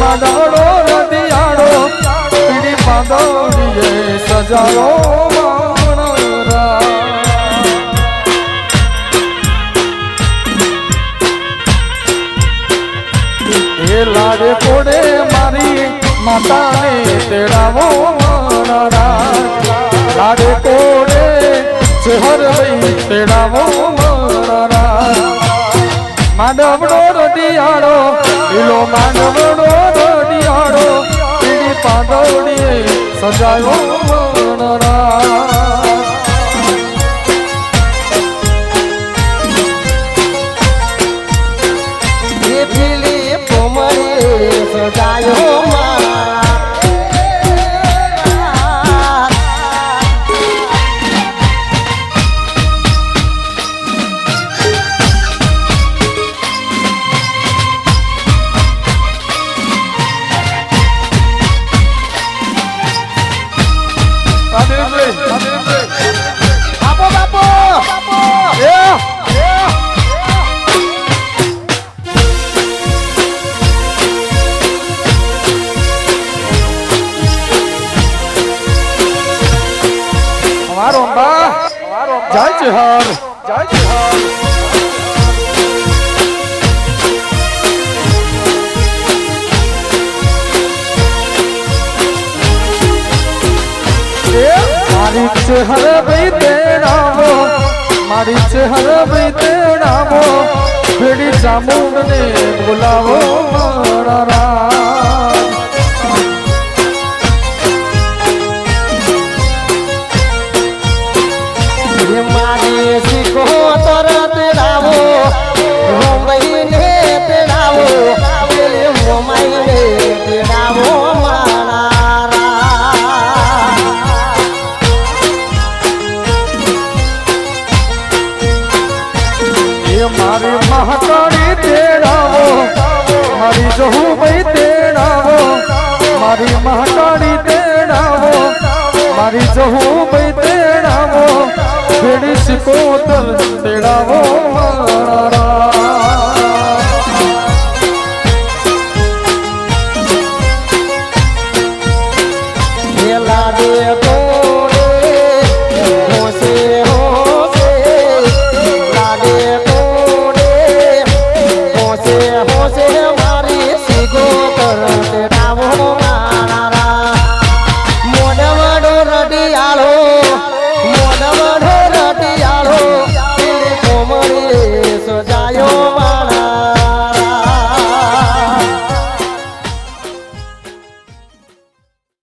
માંડવડો રતિયાળો પીડી પાંદડીએ સજાયો લાડે કોડે મારી માતાને તેડાવો મારા લાડે કોડે ચહેર લઈ તેડાવો મારા માંડવડો રડિયાળો લીલો માંડવડો રડિયાળો પીડી પાંદડીએ સજાયો મારા સજાયો બાપો બાપો જય ચિહાર જય ચિહાર મારી ચહેર ભાઈ તેડાવો મારી ચહેર ભાઈ તેડાવો ભેડી ચામુંડને બોલાવો મારા મારે શીખો તરત લાવો મુંબઈને તેડાવો મુંબઈને તેડાવો મારી મહાકાળી તેડાવો મારી જહુભાઈ તેડાવો મારી મહાકાળી તેડાવો મારી જહુભાઈ તેડાવો ભેડી સિકોતર